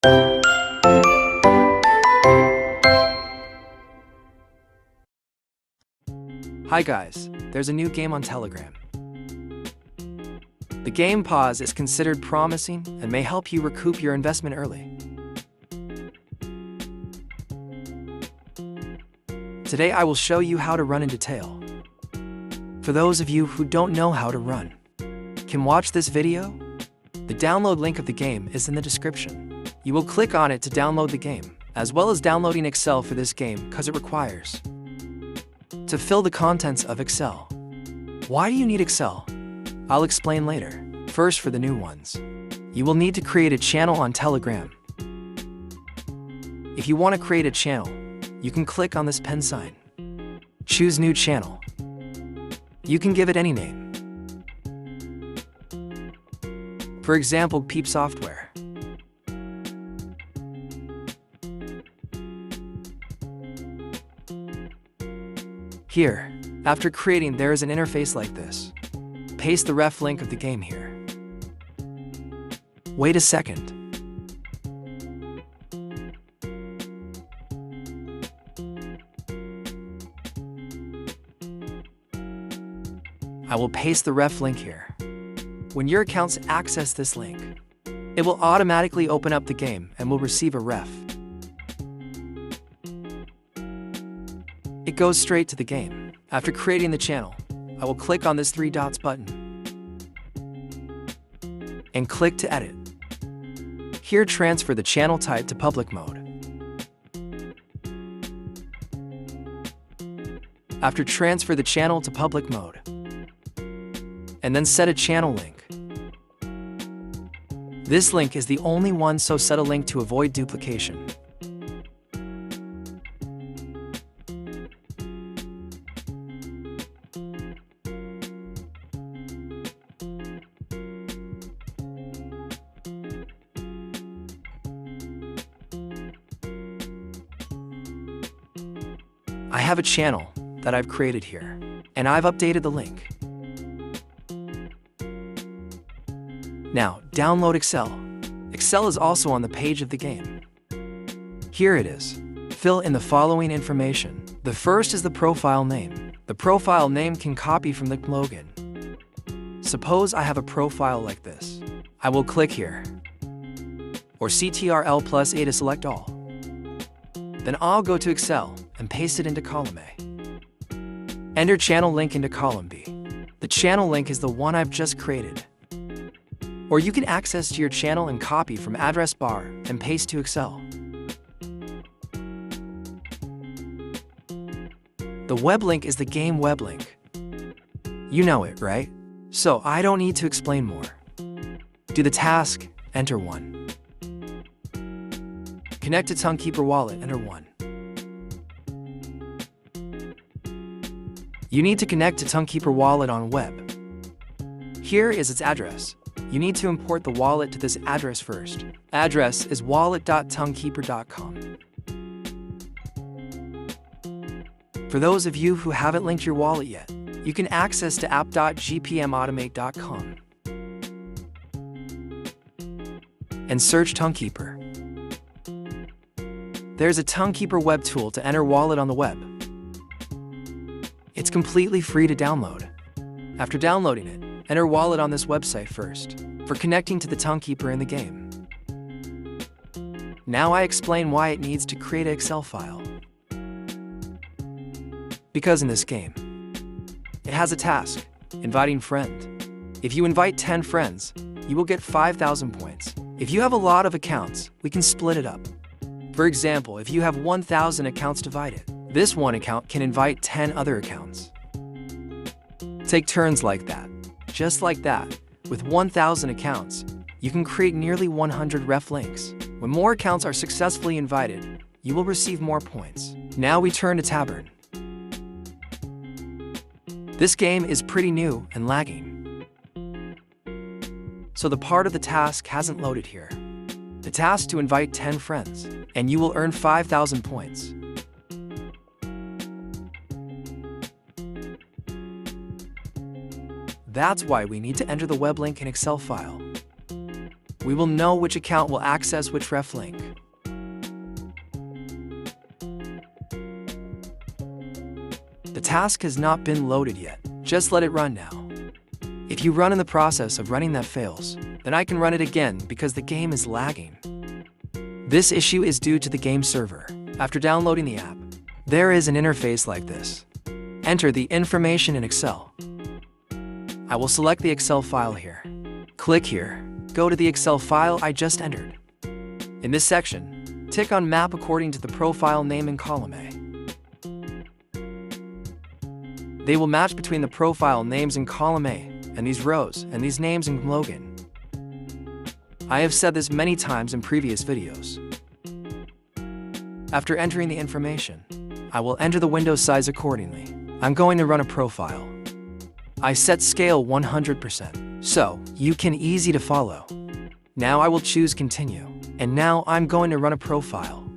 Hi guys, there's a new game on Telegram. The game Paws is considered promising and may help you recoup your investment early. Today I will show you how to run in detail. For those of you who don't know how to run, can watch this video? The download link of the game is in the description. You will click on it to download the game, as well as downloading Excel for this game because it requires to fill the contents of Excel. Why do you need Excel? I'll explain later. First, for the new ones, you will need to create a channel on Telegram. If you want to create a channel, you can click on this pen sign. Choose New Channel. You can give it any name. For example, Peep Software. Here, after creating, there is an interface like this. Paste the ref link of the game here. Wait a second. I will paste the ref link here. When your accounts access this link, it will automatically open up the game and will receive a ref. It goes straight to the game. After creating the channel, I will click on this 3 dots button and click to edit. Here, transfer the channel type to public mode. After transfer the channel to public mode, and then set a channel link. This link is the only one, so set a link to avoid duplication. I have a channel that I've created here, and I've updated the link. Now, download Excel. Excel is also on the page of the game. Here it is. Fill in the following information. The first is the profile name. The profile name can copy from the login. Suppose I have a profile like this. I will click here, or Ctrl+A to select all. Then I'll go to Excel and paste it into column A. Enter channel link into column B. The channel link is the one I've just created. Or you can access to your channel and copy from address bar and paste to Excel. The web link is the game web link. You know it, right? So I don't need to explain more. Do the task, enter 1. Connect to Tonguekeeper wallet, enter 1. You need to connect to Tonguekeeper wallet on web. Here is its address. You need to import the wallet to this address first. Address is wallet.tonguekeeper.com. For those of you who haven't linked your wallet yet, you can access to app.gpmautomate.com and search Tonguekeeper. There's a Tonguekeeper web tool to enter wallet on the web. It's completely free to download. After downloading it, enter wallet on this website first, for connecting to the Tonguekeeper in the game. Now I explain why it needs to create an Excel file. Because in this game, it has a task, inviting friend. If you invite 10 friends, you will get 5,000 points. If you have a lot of accounts, we can split it up. For example, if you have 1,000 accounts divided, this one account can invite 10 other accounts. Take turns like that. Just like that, with 1,000 accounts, you can create nearly 100 ref links. When more accounts are successfully invited, you will receive more points. Now we turn to Tavern. This game is pretty new and lagging, so the part of the task hasn't loaded here. The task to invite 10 friends, and you will earn 5,000 points. That's why we need to enter the web link in Excel file. we will know which account will access which ref link. The task has not been loaded yet. Just let it run now. If you run in the process of running that fails, then I can run it again because the game is lagging. This issue is due to the game server. After downloading the app, there is an interface like this. Enter the information in Excel. I will select the Excel file here. Click here. Go to the Excel file I just entered. In this section, tick on Map according to the profile name in column A. They will match between the profile names in column A and these rows and these names in Login. I have said this many times in previous videos. After entering the information, I will enter the window size accordingly. I'm going to run a profile. I set scale 100%, so you can easy to follow. Now I will choose continue, and now I'm going to run a profile.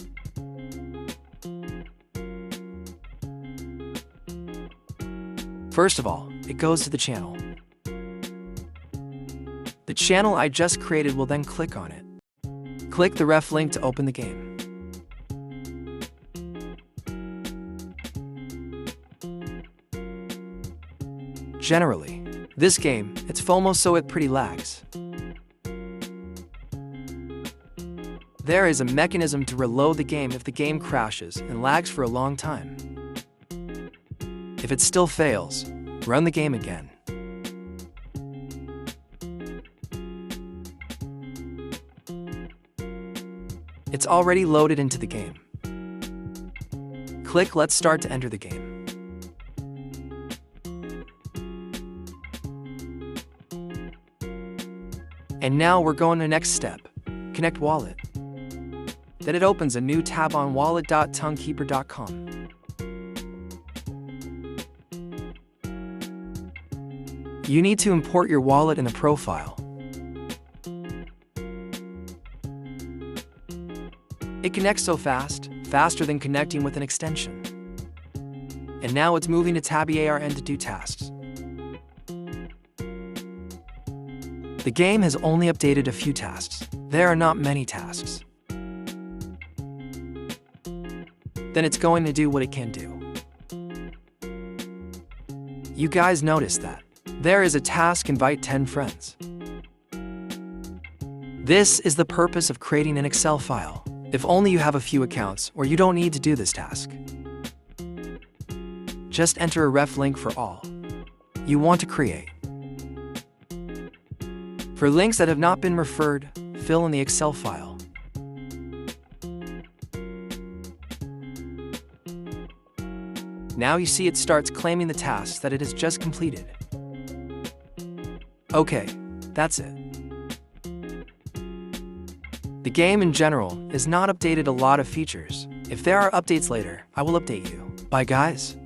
First of all, it goes to the channel. The channel I just created will then click on it. Click the ref link to open the game. Generally, this game, it's FOMO so it pretty lags. There is a mechanism to reload the game if the game crashes and lags for a long time. If it still fails, run the game again. It's already loaded into the game. Click Let's Start to enter the game. And now we're going to the next step, connect wallet. Then it opens a new tab on wallet.tonguekeeper.com. You need to import your wallet in the profile. It connects so fast, faster than connecting with an extension. And now it's moving to tab EARN to do tasks. The game has only updated a few tasks. There are not many tasks. Then it's going to do what it can do. You guys noticed that. There is a task invite 10 friends. This is the purpose of creating an Excel file. If only you have a few accounts or you don't need to do this task. Just enter a ref link for all you want to create. For links that have not been referred, fill in the Excel file. Now you see it starts claiming the tasks that it has just completed. Okay, that's it. The game in general is not updated a lot of features. If there are updates later, I will update you. Bye guys.